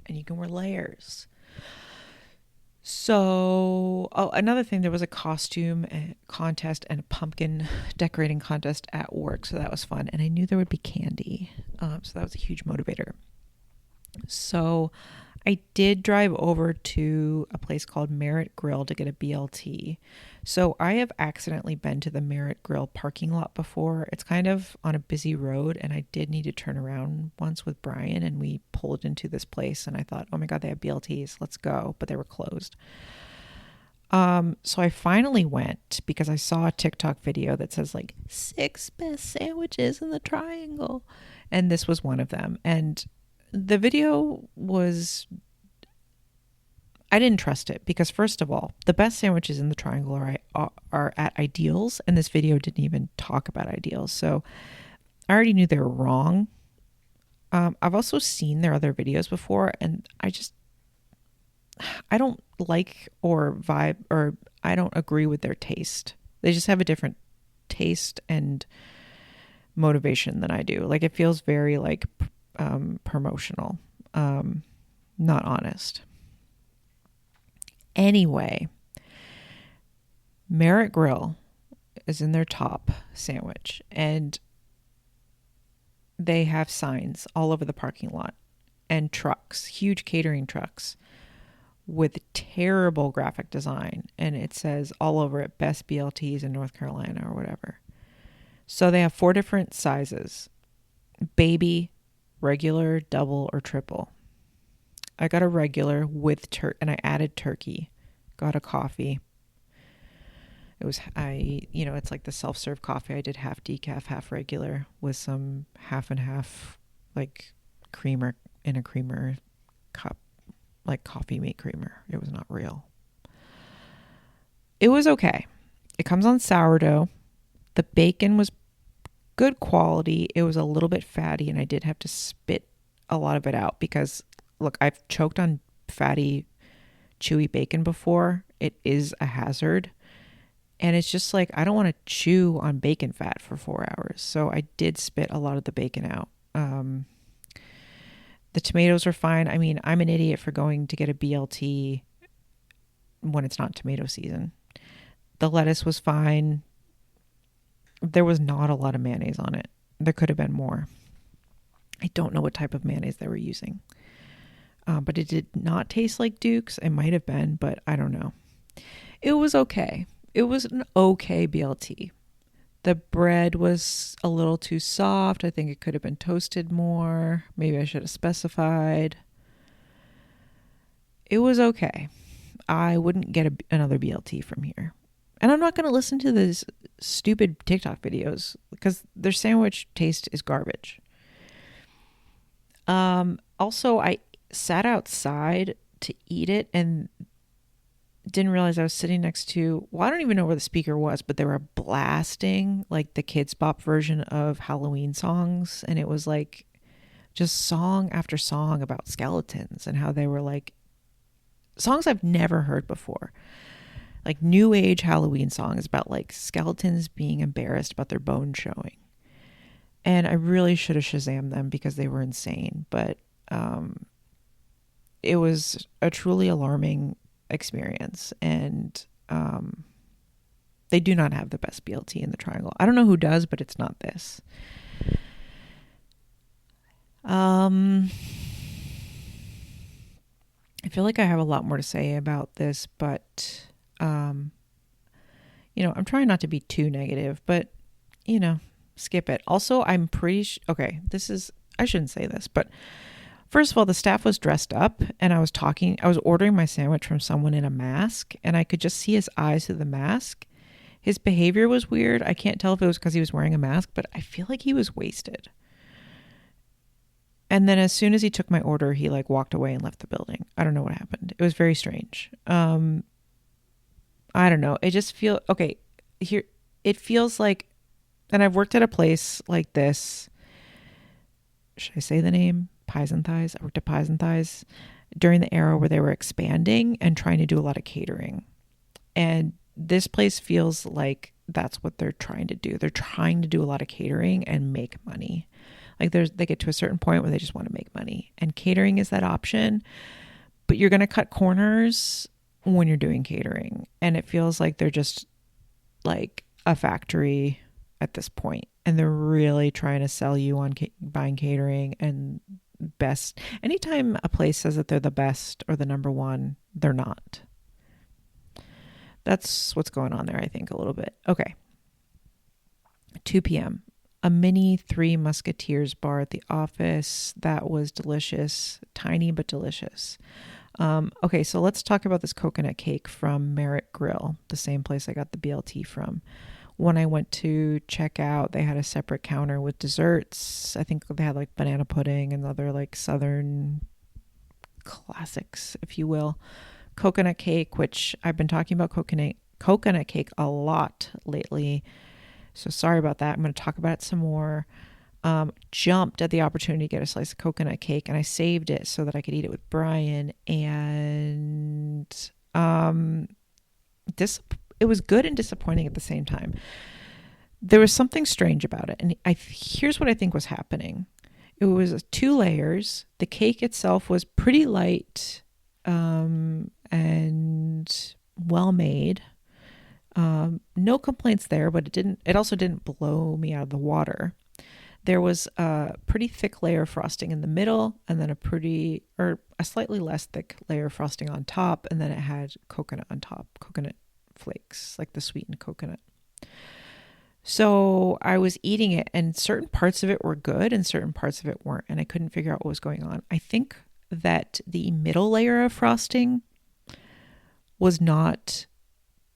A: and you can wear layers. So, another thing, there was a costume contest and a pumpkin decorating contest at work. So that was fun. And I knew there would be candy. So that was a huge motivator. So I did drive over to a place called Merritt Grill to get a BLT. So I have accidentally been to the Merritt Grill parking lot before. It's kind of on a busy road, and I did need to turn around once with Brian, and we pulled into this place, and I thought, oh my God, they have BLTs. Let's go. But they were closed. So I finally went because I saw a TikTok video that says like 6 best sandwiches in the triangle. And this was one of them. And the video was, I didn't trust it because first of all, the best sandwiches in the triangle are at Ideals. And this video didn't even talk about Ideals. So I already knew they were wrong. I've also seen their other videos before, and I don't like or vibe, or I don't agree with their taste. They just have a different taste and motivation than I do. Like it feels very like promotional, not honest. Anyway, Merritt Grill is in their top sandwich, and they have signs all over the parking lot and trucks, huge catering trucks with terrible graphic design. And it says all over it, best BLTs in North Carolina or whatever. So they have 4 different sizes: baby, regular, double, or triple. I got a regular with and I added turkey. Got a coffee. It was, it's like the self-serve coffee. I did half decaf, half regular with some half and half, like creamer in a creamer cup, like coffee mate creamer. It was not real. It was okay. It comes on sourdough. The bacon was good quality. It was a little bit fatty, and I did have to spit a lot of it out because, look, I've choked on fatty, chewy bacon before. It is a hazard. And it's just like, I don't want to chew on bacon fat for 4 hours. So I did spit a lot of the bacon out. The tomatoes were fine. I mean, I'm an idiot for going to get a BLT when it's not tomato season. The lettuce was fine. There was not a lot of mayonnaise on it. There could have been more. I don't know what type of mayonnaise they were using. But it did not taste like Duke's. It might have been, but I don't know. It was okay. It was an okay BLT. The bread was a little too soft. I think it could have been toasted more. Maybe I should have specified. It was okay. I wouldn't get another BLT from here. And I'm not going to listen to these stupid TikTok videos because their sandwich taste is garbage. Also, I sat outside to eat it and didn't realize I was sitting next to, well, I don't even know where the speaker was, but they were blasting like the Kids Bop version of Halloween songs. And it was like just song after song about skeletons and how they were like songs I've never heard before. Like new age Halloween songs about like skeletons being embarrassed about their bones showing. And I really should have Shazammed them because they were insane. But it was a truly alarming experience, and they do not have the best BLT in the triangle. I don't know who does, but it's not this. I feel like I have a lot more to say about this, but I'm trying not to be too negative, but you know, skip it. Also, I'm pretty okay, I shouldn't say this, but first of all, the staff was dressed up and I was ordering my sandwich from someone in a mask and I could just see his eyes through the mask. His behavior was weird. I can't tell if it was because he was wearing a mask, but I feel like he was wasted. And then as soon as he took my order, he like walked away and left the building. I don't know what happened. It was very strange. I don't know. It just okay. Here, it feels like, and I've worked at a place like this. Should I say the name? Pies and Thighs. I worked at Pies and Thighs during the era where they were expanding and trying to do a lot of catering. And this place feels like that's what they're trying to do. They're trying to do a lot of catering and make money. Like they get to a certain point where they just want to make money. And catering is that option. But you're going to cut corners when you're doing catering. And it feels like they're just like a factory at this point. And they're really trying to sell you on buying catering and best. Anytime a place says that they're the best or the number one, they're not. That's what's going on there, I think, a little bit. Okay. 2 p.m. A mini Three Musketeers bar at the office. That was delicious. Tiny but delicious. Okay, so let's talk about this coconut cake from Merritt Grill, the same place I got the BLT from. When I went to check out, they had a separate counter with desserts. I think they had like banana pudding and other like southern classics, if you will. Coconut cake, which I've been talking about coconut cake a lot lately. So sorry about that. I'm going to talk about it some more. Jumped at the opportunity to get a slice of coconut cake and I saved it so that I could eat it with Brian. And it was good and disappointing at the same time. There was something strange about it. And here's what I think was happening. It was 2 layers. The cake itself was pretty light and well made. No complaints there, but it also didn't blow me out of the water. There was a pretty thick layer of frosting in the middle and then a slightly less thick layer of frosting on top. And then it had coconut on top, coconut flakes, like the sweetened coconut. So I was eating it and certain parts of it were good and certain parts of it weren't. And I couldn't figure out what was going on. I think that the middle layer of frosting was not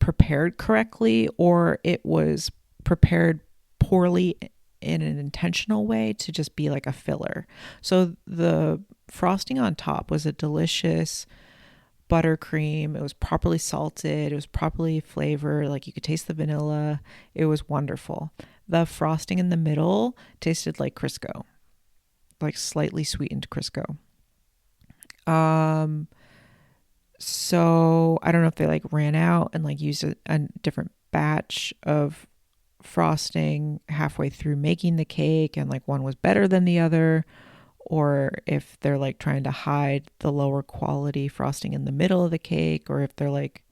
A: prepared correctly, or it was prepared poorly in an intentional way to just be like a filler. So the frosting on top was a delicious buttercream. It was properly salted. It was properly flavored. Like you could taste the vanilla. It was wonderful. The frosting in the middle tasted like Crisco, like slightly sweetened Crisco. So I don't know if they like ran out and like used a different batch of frosting halfway through making the cake and like one was better than the other, or if they're like trying to hide the lower quality frosting in the middle of the cake, or if they're like,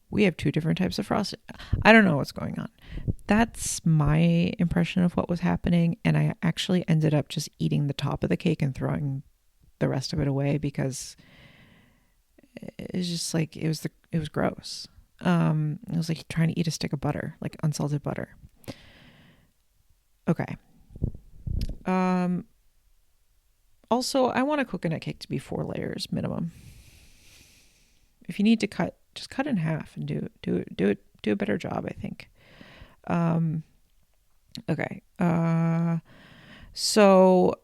A: we have 2 different types of frosting. I don't know what's going on. That's my impression of what was happening. And I actually ended up just eating the top of the cake and throwing the rest of it away because it's just like it was gross. It was like trying to eat a stick of butter, like unsalted butter. Okay. Also, I want a coconut cake to be 4 layers minimum. If you need to cut, just cut in half and do a better job, I think. Okay. So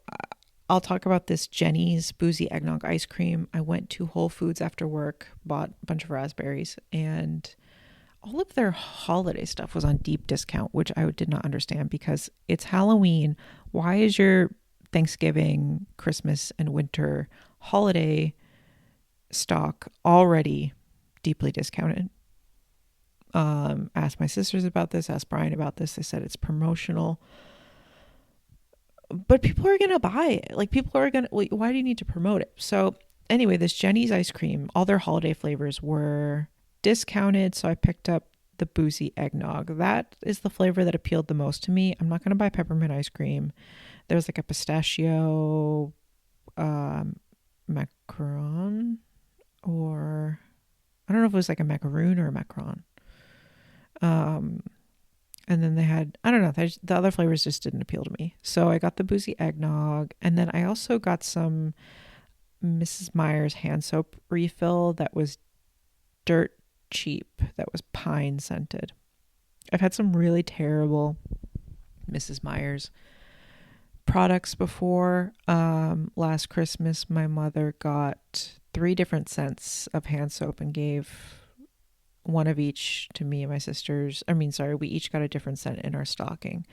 A: I'll talk about this Jenny's Boozy Eggnog Ice Cream. I went to Whole Foods after work, bought a bunch of raspberries, and all of their holiday stuff was on deep discount, which I did not understand because it's Halloween. Why is your Thanksgiving, Christmas, and winter holiday stock already deeply discounted? Asked my sisters about this, asked Brian about this. They said it's promotional. But people are going to buy it. Like people are going to, why do you need to promote it? So anyway, this Jenny's ice cream, all their holiday flavors were discounted. So I picked up the boozy eggnog. That is the flavor that appealed the most to me. I'm not going to buy peppermint ice cream. There was like a pistachio macaron, or I don't know if it was like a macaroon or a macaron. And then they had, I don't know, the other flavors just didn't appeal to me. So I got the boozy eggnog. And then I also got some Mrs. Meyer's hand soap refill that was dirt cheap, that was pine scented. I've had some really terrible Mrs. Meyer's products before. Last Christmas, my mother got 3 different scents of hand soap and gave one of each to me and my sisters. We each got a different scent in our stocking.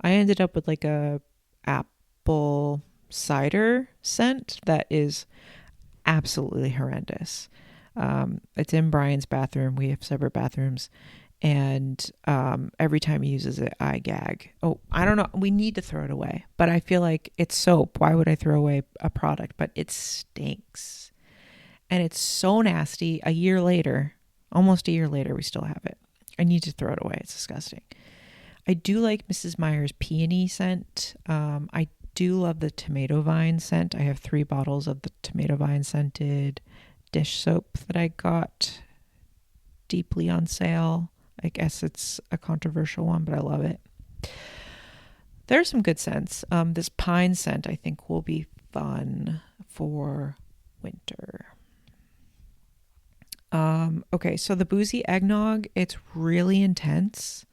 A: I ended up with like a apple cider scent that is absolutely horrendous. It's in Brian's bathroom. We have separate bathrooms. And every time he uses it, I gag. Oh, I don't know. We need to throw it away. But I feel like it's soap. Why would I throw away a product? But it stinks. And it's so nasty. Almost a year later, we still have it. I need to throw it away. It's disgusting. I do like Mrs. Meyer's peony scent. I do love the tomato vine scent. I have 3 bottles of the tomato vine scented dish soap that I got deeply on sale. I guess it's a controversial one, but I love it. There's some good scents. This pine scent I think will be fun for winter. Okay, so the boozy eggnog, it's really intense.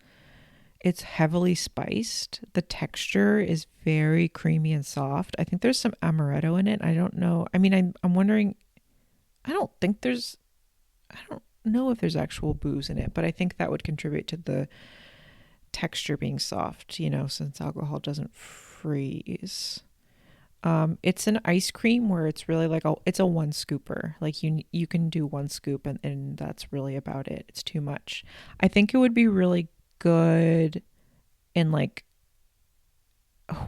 A: It's heavily spiced. The texture is very creamy and soft. I think there's some amaretto in it. I don't know. I'm wondering, I don't know if there's actual booze in it, but I think that would contribute to the texture being soft, since alcohol doesn't freeze. It's an ice cream where it's really like it's a 1 scooper. Like you can do 1 scoop and that's really about it. It's too much. I think it would be really good in like,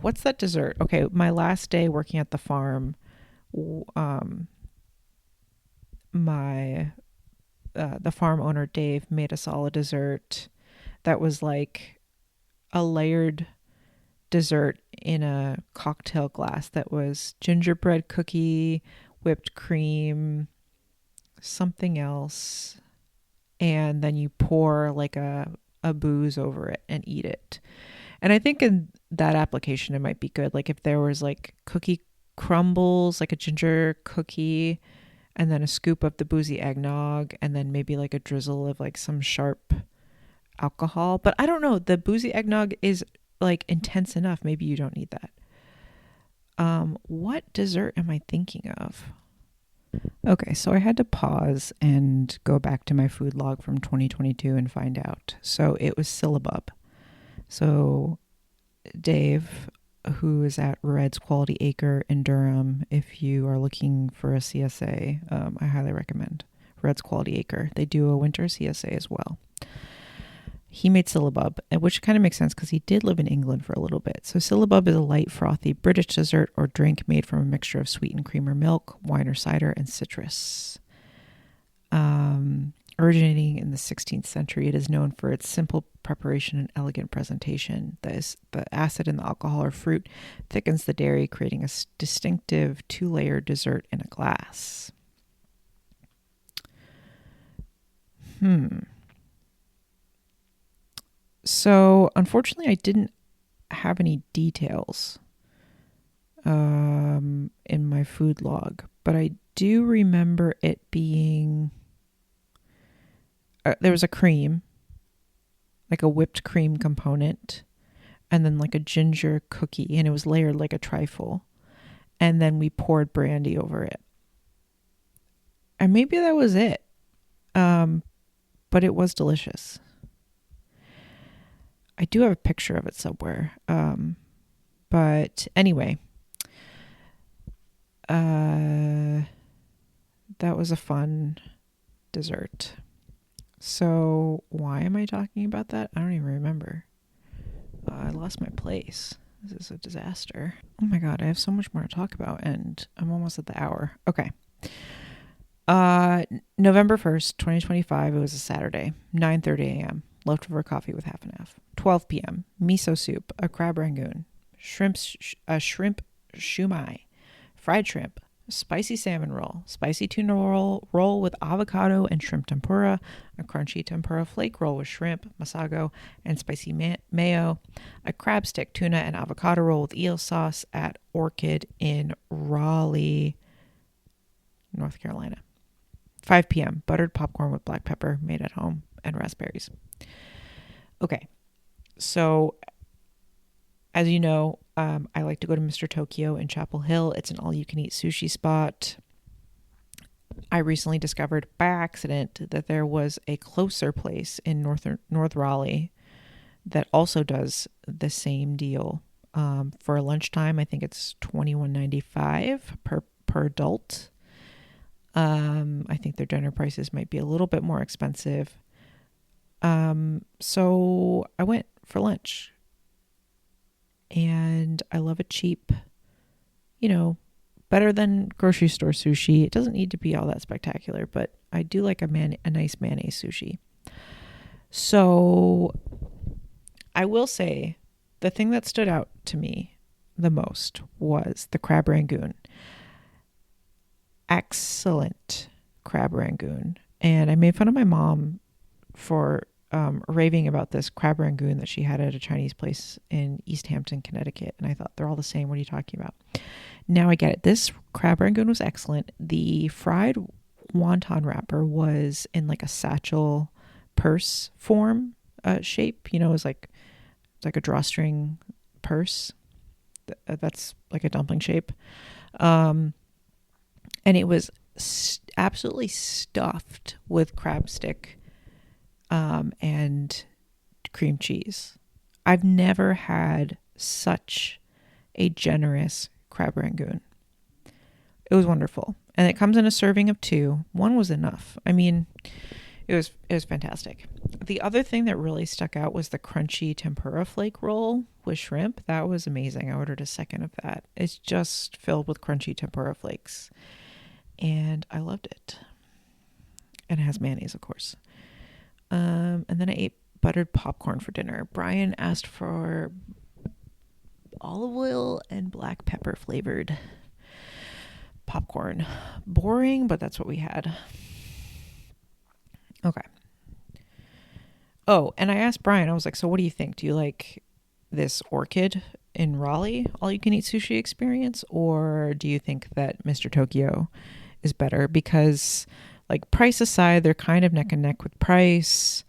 A: what's that dessert? Okay, my last day working at the farm, the farm owner Dave made us all a dessert that was like a layered dessert in a cocktail glass that was gingerbread cookie, whipped cream, something else, and then you pour like a booze over it and eat it. And I think in that application it might be good, like if there was like cookie crumbles, like a ginger cookie, and then a scoop of the boozy eggnog, and then maybe like a drizzle of like some sharp alcohol. But I don't know, the boozy eggnog is like intense enough. Maybe you don't need that. What dessert am I thinking of? Okay, so I had to pause and go back to my food log from 2022 and find out. So it was Syllabub. So Dave, who is at Red's Quality Acre in Durham, if you are looking for a CSA, I highly recommend Red's Quality Acre. They do a winter CSA as well. He made Syllabub, which kind of makes sense because he did live in England for a little bit. So Syllabub is a light, frothy British dessert or drink made from a mixture of sweetened cream or milk, wine or cider, and citrus. Originating in the 16th century, it is known for its simple preparation and elegant presentation. The acid in the alcohol or fruit thickens the dairy, creating a distinctive 2-layer dessert in a glass. So, unfortunately, I didn't have any details in my food log, but I do remember it being, there was a cream, like a whipped cream component, and then like a ginger cookie, and it was layered like a trifle, and then we poured brandy over it. And maybe that was it, but it was delicious. I do have a picture of it somewhere. But anyway, that was a fun dessert. So why am I talking about that? I don't even remember. I lost my place. This is a disaster. Oh my God, I have so much more to talk about and I'm almost at the hour. Okay. November 1st, 2025, it was a Saturday, 9:30 a.m. Leftover coffee with half and half. 12 p.m. Miso soup, a crab rangoon, shrimp shumai, fried shrimp, spicy salmon roll, spicy tuna roll with avocado and shrimp tempura, a crunchy tempura flake roll with shrimp, masago, and spicy mayo, a crab stick, tuna, and avocado roll with eel sauce at Orchid in Raleigh, North Carolina. 5 p.m. Buttered popcorn with black pepper made at home and raspberries. Okay, so as you know, I like to go to Mr. Tokyo in Chapel Hill. It's an all-you-can-eat sushi spot. I recently discovered by accident that there was a closer place in North Raleigh that also does the same deal. For lunchtime, I think it's $21.95 per adult. I think their dinner prices might be a little bit more expensive. So I went for lunch. And I love a cheap, better than grocery store sushi. It doesn't need to be all that spectacular, but I do like a nice mayonnaise sushi. So I will say the thing that stood out to me the most was the crab Rangoon. Excellent crab Rangoon. And I made fun of my mom for raving about this crab Rangoon that she had at a Chinese place in East Hampton, Connecticut. And I thought, they're all the same. What are you talking about? Now I get it. This crab Rangoon was excellent. The fried wonton wrapper was in like a satchel purse form shape. It was like a drawstring purse. That's like a dumpling shape. And it was absolutely stuffed with crab stick and cream cheese. I've never had such a generous crab Rangoon. It was wonderful. And it comes in a serving of 2. 1 was enough. I mean, it was fantastic. The other thing that really stuck out was the crunchy tempura flake roll with shrimp. That was amazing. I ordered a second of that. It's just filled with crunchy tempura flakes. And I loved it. And it has mayonnaise, of course. And then I ate buttered popcorn for dinner. Brian asked for olive oil and black pepper flavored popcorn. Boring, but that's what we had. Okay. Oh, and I asked Brian, I was like, so what do you think? Do you like this Orchid in Raleigh all-you-can-eat sushi experience? Or do you think that Mr. Tokyo is better? Because like price aside, they're kind of neck and neck with price.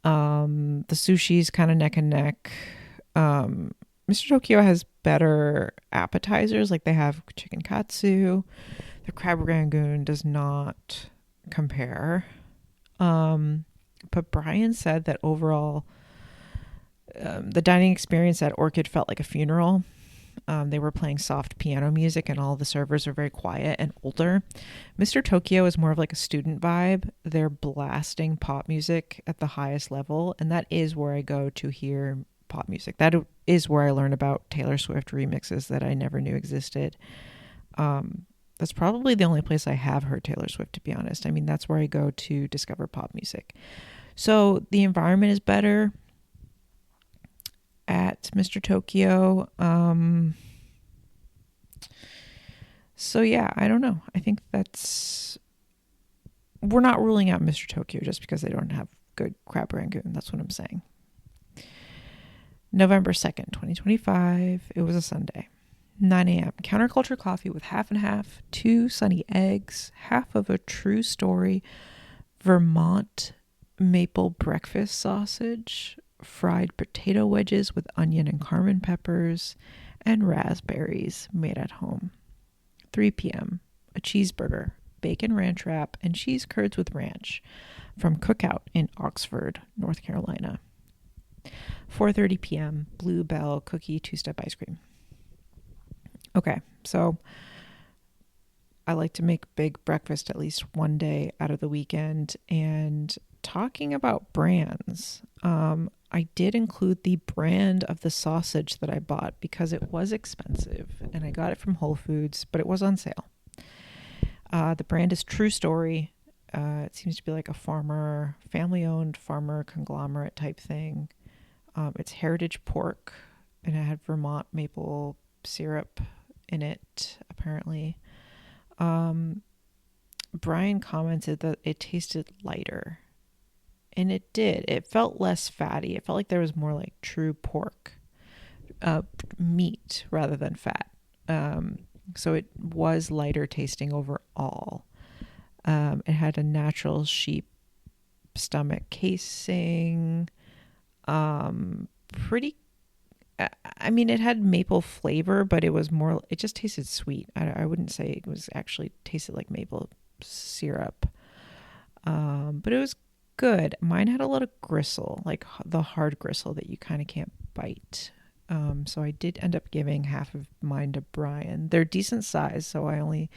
A: The sushi's kind of neck and neck. Mr. Tokyo has better appetizers. Like they have chicken katsu. The crab Rangoon does not compare. But Brian said that overall, the dining experience at Orchid felt like a funeral. They were playing soft piano music and all the servers are very quiet and older. Mr. Tokyo is more of like a student vibe. They're blasting pop music at the highest level. And that is where I go to hear pop music. That is where I learn about Taylor Swift remixes that I never knew existed. That's probably the only place I have heard Taylor Swift, to be honest. I mean, that's where I go to discover pop music. So the environment is better at Mr. Tokyo. So yeah, I don't know. I think we're not ruling out Mr. Tokyo just because they don't have good crab Rangoon. That's what I'm saying. November 2nd, 2025. It was a Sunday. 9 a.m. Counterculture coffee with half and half, 2 sunny eggs, half of a true story, Vermont maple breakfast sausage, fried potato wedges with onion and carmine peppers, and raspberries made at home. 3 p.m. A cheeseburger, bacon ranch wrap, and cheese curds with ranch from Cookout in Oxford, North Carolina. 4:30 p.m. Bluebell cookie 2-step ice cream. Okay, so I like to make big breakfast at least one day out of the weekend. And talking about brands, I did include the brand of the sausage that I bought because it was expensive and I got it from Whole Foods, but it was on sale. The brand is True Story. It seems to be like a family-owned farmer conglomerate type thing. It's heritage pork and it had Vermont maple syrup in it, apparently. Brian commented that it tasted lighter. And it did. It felt less fatty. It felt like there was more like true pork, meat rather than fat. So it was lighter tasting overall. It had a natural sheep stomach casing. Pretty. I mean, it had maple flavor, but it was more. It just tasted sweet. I wouldn't say it was actually tasted like maple syrup. But it was good. Mine had a lot of gristle, like the hard gristle that you kind of can't bite. So I did end up giving half of mine to Brian. They're decent size, so I only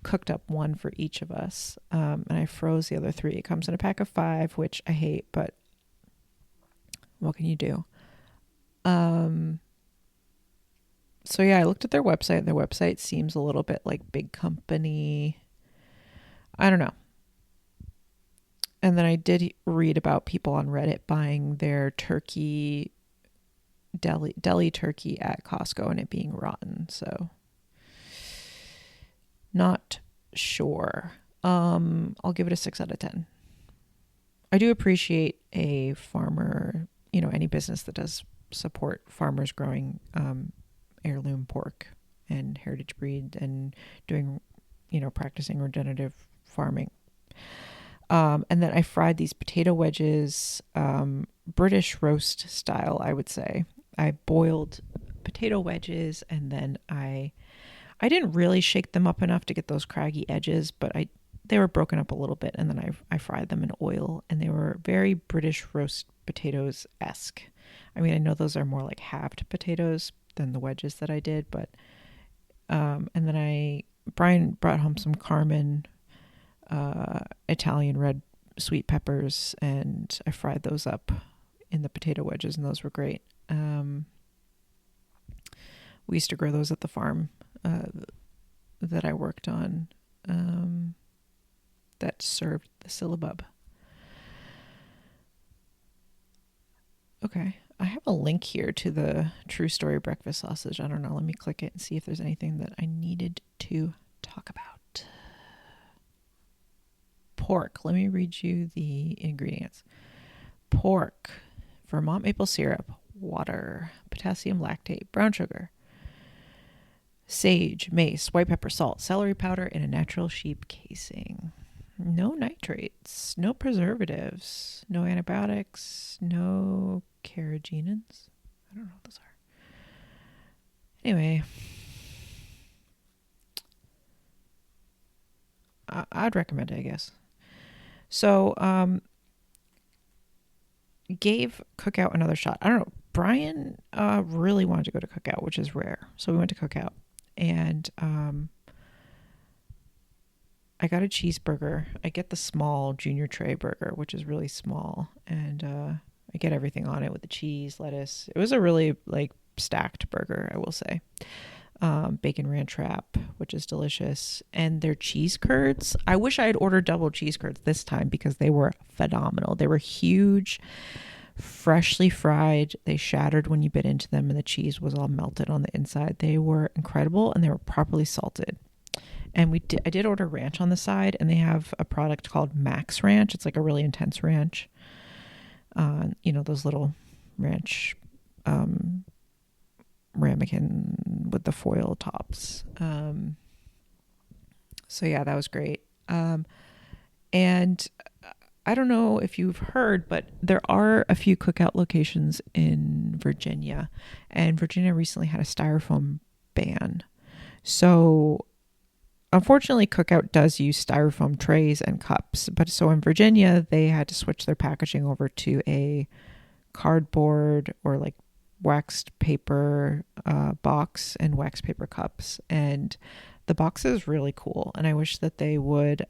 A: cooked up one for each of us. And I froze the other three. It comes in a pack of 5, which I hate, but what can you do? So yeah, I looked at their website. Their website seems a little bit like big company. I don't know. And then I did read about people on Reddit buying their turkey, deli turkey at Costco and it being rotten. So not sure. I'll give it a 6 out of 10. I do appreciate a farmer, any business that does support farmers growing heirloom pork and heritage breed and doing, practicing regenerative farming. And then I fried these potato wedges, British roast style, I would say. I boiled potato wedges and then I didn't really shake them up enough to get those craggy edges, but they were broken up a little bit, and then I fried them in oil, and they were very British roast potatoes-esque. I mean, I know those are more like halved potatoes than the wedges that I did, but and then Brian brought home some Carmen Italian red sweet peppers, and I fried those up in the potato wedges, and those were great. We used to grow those at the farm that I worked on that served the Syllabub. Okay, I have a link here to the True Story breakfast sausage. I don't know. Let me click it and see if there's anything that I needed to talk about. Pork. Let me read you the ingredients. Pork, Vermont maple syrup, water, potassium lactate, brown sugar, sage, mace, white pepper, salt, celery powder, and a natural sheep casing. No nitrates, no preservatives, no antibiotics, no carrageenans. I don't know what those are. Anyway, I'd recommend it, I guess. So, gave Cookout another shot. I don't know. Brian really wanted to go to Cookout, which is rare. So we went to Cookout, and I got a cheeseburger. I get the small junior tray burger, which is really small, and I get everything on it with the cheese, lettuce. It was a really stacked burger, I will say. Bacon ranch wrap, which is delicious, and their cheese curds. I wish I had ordered double cheese curds this time because they were phenomenal. They were huge, freshly fried. They shattered when you bit into them, and the cheese was all melted on the inside. They were incredible, and they were properly salted. And I did order ranch on the side, and they have a product called Max Ranch. It's like a really intense ranch. Those little ranch ramekin with the foil tops. So yeah, that was great. And I don't know if you've heard, but there are a few Cookout locations in Virginia, and Virginia recently had a styrofoam ban. So unfortunately, Cookout does use styrofoam trays and cups, but so in Virginia, they had to switch their packaging over to a cardboard or waxed paper box and waxed paper cups, and the box is really cool, and I wish that they would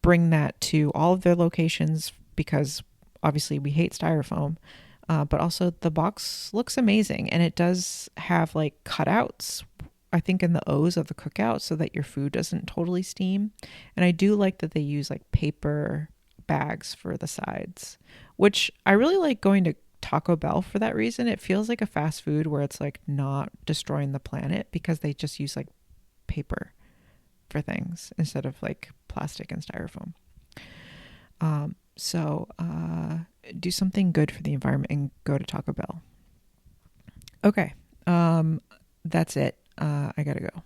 A: bring that to all of their locations, because obviously we hate styrofoam, but also the box looks amazing, and it does have cutouts, I think, in the O's of the Cookout so that your food doesn't totally steam. And I do like that they use paper bags for the sides, which I really like going to Taco Bell for that reason. It feels like a fast food where it's not destroying the planet, because they just use paper for things instead of like plastic and styrofoam. So do something good for the environment and go to Taco Bell. Okay. That's it. I gotta go.